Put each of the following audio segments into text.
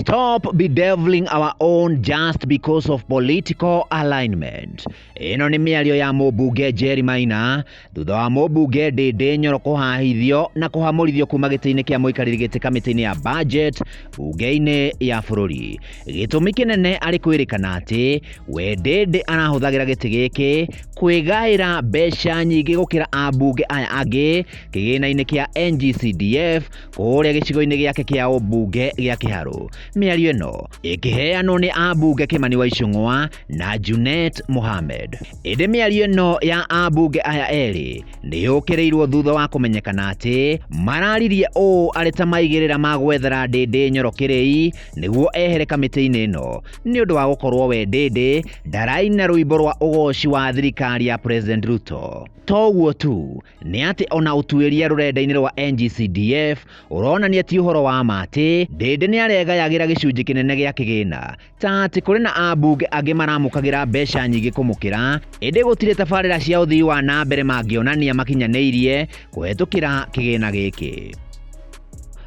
Stop bedeviling our own just because of political alignment. Ino ni miario ya Mumbunge Njeri Maina thutha wa Mumbunge Ndindi Nyoro kuhahithio na kuhamurithio kuma giti-ini kia muikariri giti kamiti-ini ya budget bunge-ini ya bururi. Gitumi kinene ari kwirikana ati we Ndindi arahuthagira giti giki kwigaira mbeca nyingi gukira ambunge aya angi kigina-ini kia NGCDF kuria gicigo-ini giake kia ubunge gia Kiharu. Miario ino ikiheanwo ni ambunge Kimani wa Ichung'wa na Junet Mohammed. Indi miario ino ya ambunge aya eri ni yukirirwo thutha wa kumenyekana ati mararirie ari ta maigirira magwethera Ndindi Nyoro kirei niguo ehere kamiti-ini ino ni undu wa gukorwo we Ndindi ndaraina rwimbo rwa ugoci wa thirikari ya President Ruto. Toguo tu ni ati ona utuiria rurenda-ini rwa NGCDF uronania ti uhoro wa mati Ndindi ni aregayagira gicunji kinene gia kigina ta ati kuri na ambunge angi maramukagira mbeca nyingi kumukira indi gutire tabarira cia uthii wa na mbere mangionania makinyaniirie kuhetukira kigina giki.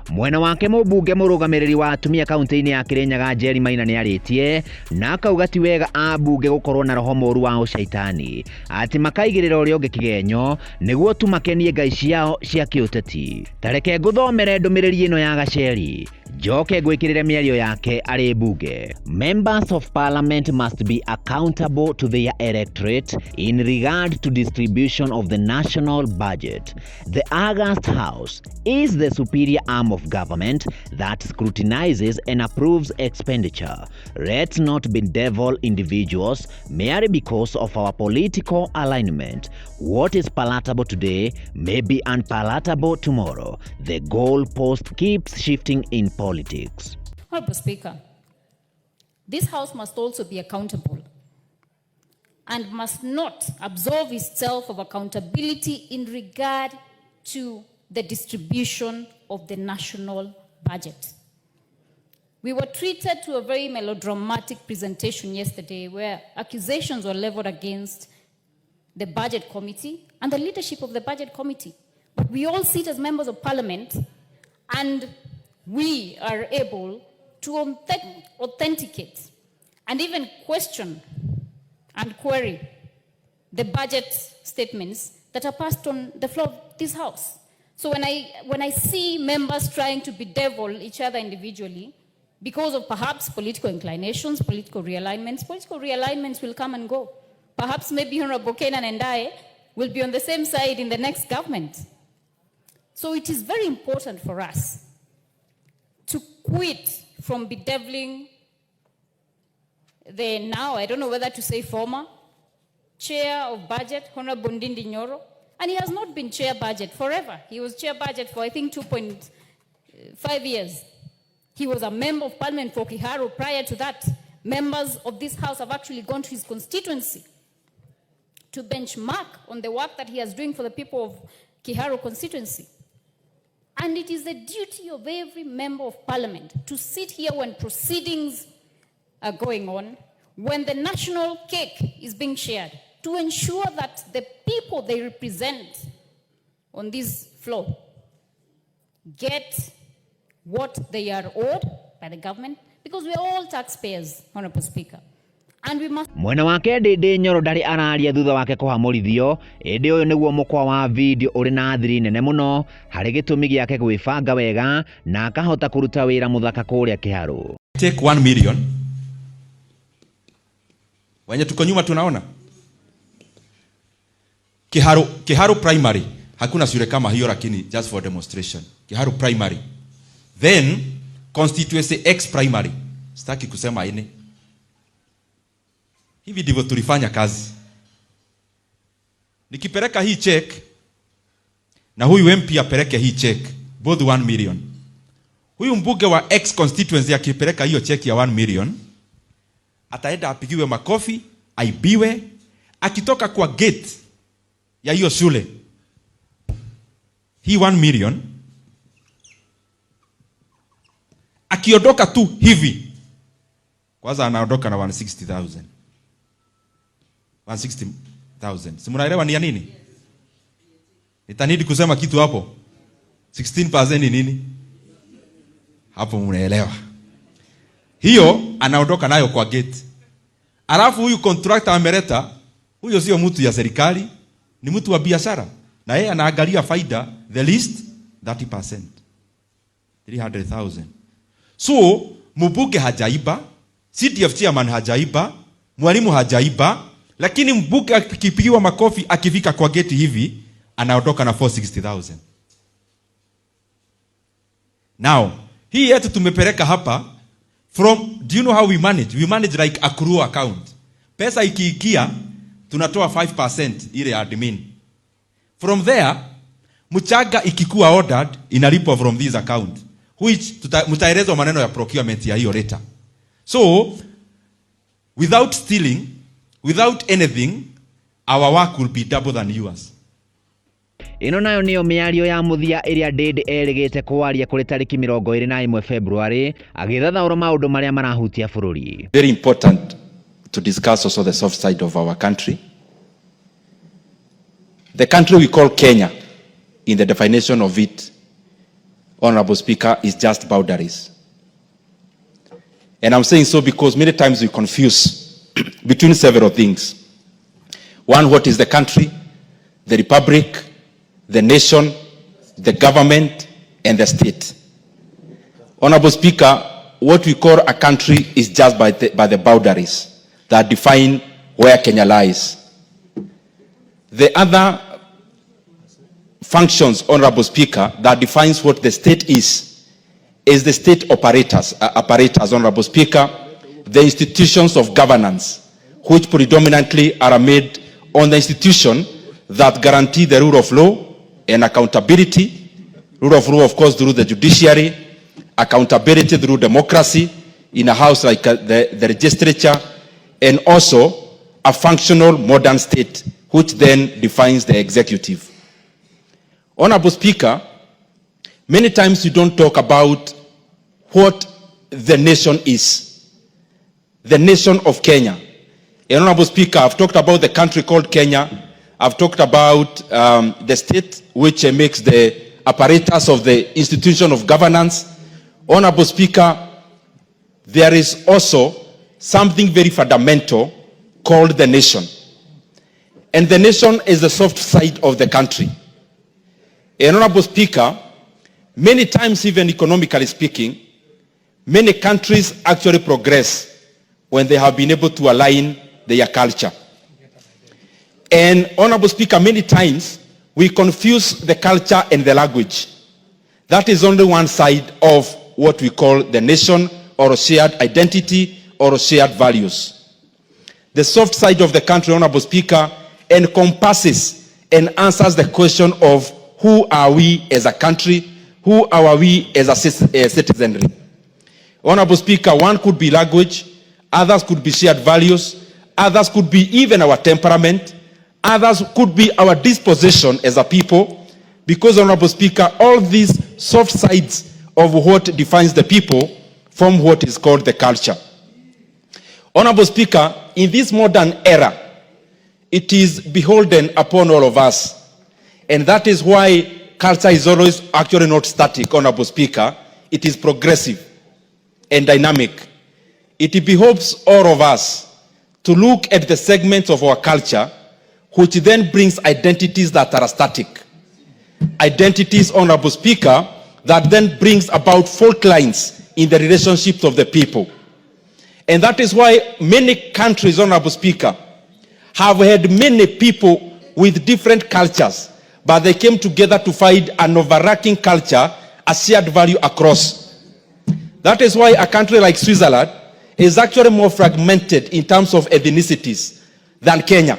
Mwena wake Mumbunge murugamiriri wa atumia kaunti-ini ya Kirinyaga Njeri Maina ni aritie na akauga ti wega ambunge gukorwo na roho moru wa Ushetani ati makaigirira uria ungi kigenyo niguo tu makenie ngai ciao cia kiuteti. Tareke nguthomere ndumiriri ino ya gaceri njoke gwikirire miario yake ari bunge. Members of Parliament must be accountable to their electorate in regard to distribution of the national budget. The August House is the superior arm of government that scrutinizes and approves expenditure. Let's not bedevil individuals merely because of our political alignment. What is palatable today may be unpalatable tomorrow. The goalpost keeps shifting in politics. Honorable Speaker, this House must also be accountable and must not absolve itself of accountability in regard to the distribution of the national budget. We were treated to a very melodramatic presentation yesterday where accusations were leveled against the budget committee and the leadership of the budget committee. But we all sit as members of parliament and we are able to authenticate and even question and query the budget statements that are passed on the floor of this House. So when I see members trying to bedevil each other individually because of perhaps political inclinations, political realignments will come and go. Perhaps maybe Honorable Kenyan and I will be on the same side in the next government. So it is very important for us to quit from bedeviling the now, I don't know whether to say former, chair of budget, Honorable Ndindi Nyoro. And he has not been chair budget forever. He was chair budget for, I think, 2.5 years. He was a member of parliament for Kiharu. Prior to that, members of this House have actually gone to his constituency to benchmark on the work that he is doing for the people of Kiharu constituency. And it is the duty of every member of parliament to sit here when proceedings are going on, when the national cake is being shared, to ensure that the people they represent on this floor get what they are owed by the government, because we are all taxpayers, Honorable Speaker. And we must... Mwena wake Ndindi Nyoro ndari araria thutha wake kuhamurithio indi uyu niguo mukwa wa video uri na thiri nene muno hari gitumi giake gwibanga wega na akahota kuruta wira muthaka kuria Kiharu. Take 1 million. Wenye tuko nyuma tunaona Kiharu primary hakuna shule kama hiyo, lakini just for demonstration. Kiharu primary, then constituency X primary, sitaki kusema ine. Hivi ndivyo tulifanya kazi. Nikipeleka hii check na huyu MP apeleke hii check, both 1 million. Huyu mbunge wa X constituency akipeleka hiyo check ya 1 million, ataenda apigiwe makofi, aibiwe, akitoka kwa gate ya hiyo shule. Hii 1 million akiondoka tu hivi, kwanza anaondoka na 160,000. 160,000. Si mnaelewa ni ya nini? Nitanidi kusema kitu hapo. 16% ni nini? Hapo mnaelewa. hiyo anaondoka nayo kwa gate. Alafu huyu contractor ameleta, huyo sio mtu ya serikali, ni mtu wa biashara, na yeye anaangalia faida, the least 30%, 300,000. So mbunge hajaiba, CDF chairman hajaiba, mwalimu hajaiba, lakini mbunge akipigiwa makofi akifika kwa gate hivi anaondoka na 460,000. Now, hii yetu tumepeleka hapa from, do you know how we manage? We manage like accrual account. Pesa ikiingia tunatoa 5% ile admin. From there, mchanga ikikuwa ordered inalipwa from this account, which mtaelezwa maneno ya procurement ya hiyo later. So, without stealing, without anything, our work will be double than yours. Ino nayo niyo miario ya muthia iria Ndindi erigite kwaria kuri tariki 21 February agithathaura maundu maria marahutia bururi. Very important to discuss also the soft side of our country. The country we call Kenya, in the definition of it, Honorable Speaker, is just boundaries. And I'm saying so because many times we confuse between several things. One, what is the country, the republic, the nation, the government, and the state. Honorable Speaker, what we call a country is just by the boundaries that define where Kenya lies. The other functions, Honorable Speaker, that defines what the state is the state apparatus, Honorable Speaker, the institutions of governance, which predominantly are made on the institution that guarantee the rule of law and accountability. Rule of law, of course, through the judiciary, accountability through democracy in a house like the legislature, and also a functional modern state, which then defines the executive. Honorable Speaker, many times you don't talk about what the nation is. The nation of Kenya. And Honorable Speaker, I've talked about the country called Kenya. I've talked about the state, which makes the apparatus of the institution of governance. Honorable Speaker, there is also something very fundamental called the nation. And the nation is the soft side of the country. And Honorable Speaker, many times, even economically speaking, many countries actually progress when they have been able to align their culture. And Honorable Speaker, many times we confuse the culture and the language. That is only one side of what we call the nation, or a shared identity, or shared values. The soft side of the country, Honorable Speaker, encompasses and answers the question of who are we as a country, who are we as a citizenry. Honorable Speaker, one could be language, others could be shared values, others could be even our temperament, others could be our disposition as a people, because, Honorable Speaker, all these soft sides of what defines the people form what is called the culture. Honorable Speaker, in this modern era, it is beholden upon all of us, and that is why culture is always actually not static, Honorable Speaker. It is progressive and dynamic. It behoves all of us to look at the segments of our culture which then brings identities that are static. Identities, Honorable Speaker, that then brings about fault lines in the relationships of the people. And that is why many countries, Honorable Speaker, have had many people with different cultures, but they came together to find an overarching culture, a shared value across. That is why a country like Switzerland is actually more fragmented in terms of ethnicities than Kenya.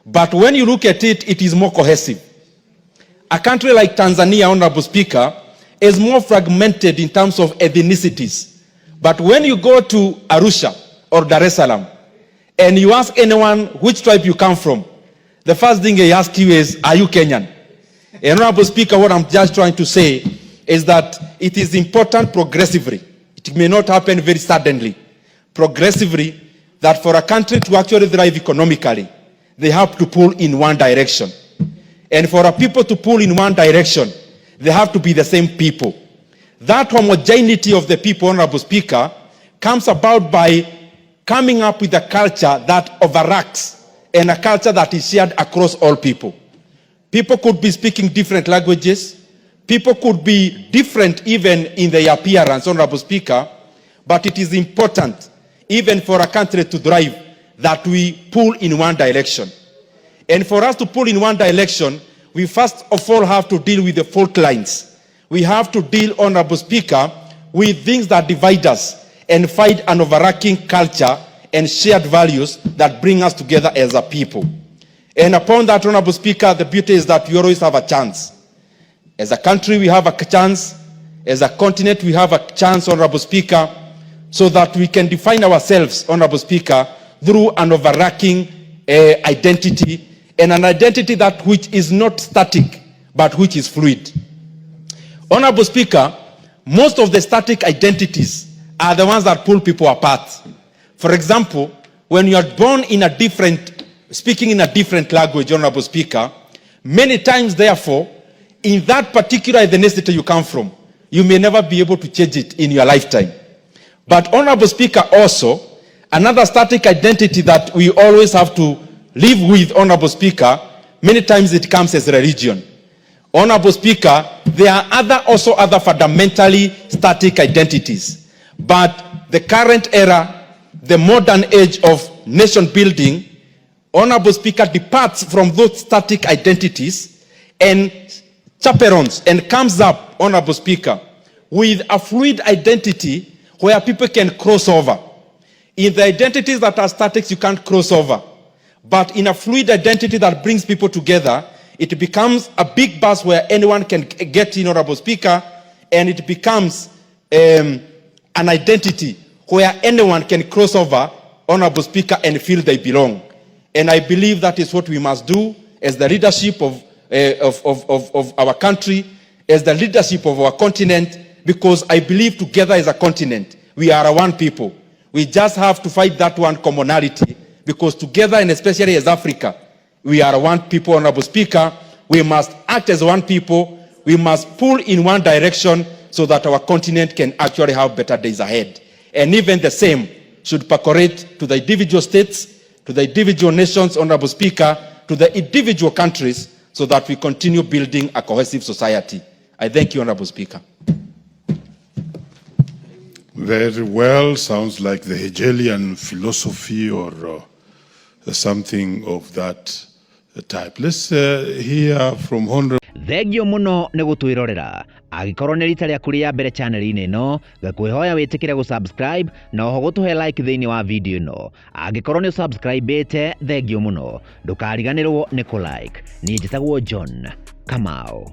But when you look at it, it is more cohesive. A country like Tanzania, Honorable Speaker, is more fragmented in terms of ethnicities. But when you go to Arusha or Dar es Salaam, and you ask anyone which tribe you come from, the first thing they ask you is, are you Kenyan? And Honorable Speaker, what I'm just trying to say is that it is important progressively. It may not happen very suddenly. Progressively, that for a country to actually thrive economically, they have to pull in one direction. And for a people to pull in one direction, they have to be the same people. That homogeneity of the people, Honorable Speaker, comes about by coming up with a culture that overacts and a culture that is shared across all people. People could be speaking different languages. People could be different even in their appearance, Honorable Speaker, but it is important, even for a country to thrive, that we pull in one direction. And for us to pull in one direction, we first of all have to deal with the fault lines. We have to deal, Honorable Speaker, with things that divide us and find an overarching culture and shared values that bring us together as a people. And upon that, Honorable Speaker, the beauty is that we always have a chance. As a country, we have a chance. As a continent, we have a chance, Honorable Speaker, so that we can define ourselves, Honorable Speaker, through an overarching identity, and an identity that which is not static, but which is fluid. Honorable Speaker, most of the static identities are the ones that pull people apart. For example, when you are born in a different, speaking in a different language, Honorable Speaker, many times, therefore, in that particular ethnicity you come from, you may never be able to change it in your lifetime. But, Honorable Speaker, also, another static identity that we always have to live with, Honorable Speaker, many times it comes as religion. Honorable Speaker, there are also other fundamentally static identities. But the current era, the modern age of nation building, Honorable Speaker, departs from those static identities and chaperones and comes up, Honorable Speaker, with a fluid identity where people can cross over. In the identities that are static, you can't cross over. But in a fluid identity that brings people together, it becomes a big bus where anyone can get in, Honorable Speaker, and it becomes an identity where anyone can cross over, Honorable Speaker, and feel they belong. And I believe that is what we must do as the leadership of our country, as the leadership of our continent, because I believe together as a continent, we are one people. We just have to fight that one commonality, because together, and especially as Africa, we are one people, Honorable Speaker. We must act as one people. We must pull in one direction so that our continent can actually have better days ahead. And even the same should percolate to the individual states, to the individual nations, Honorable Speaker, to the individual countries, so that we continue building a cohesive society. I thank you, Honorable Speaker. Very well. Sounds like the Hegelian philosophy or something of that type. Let's hear from Honorable. Thengio muno nĩ gũtwĩrorera. Angĩkorwo nĩ rita rĩaku rĩa mbere channel-inĩ ĩno, ngakũĩhoya wĩtĩkĩre gũsubscribe na oho gũtũhe like thĩinĩ wa video ĩno. Angĩkorwo nĩ subscribe-ĩte, thengio muno. Ndũkariganĩrwo nĩ kũ-like. Niĩ njĩtagwo John Kamau.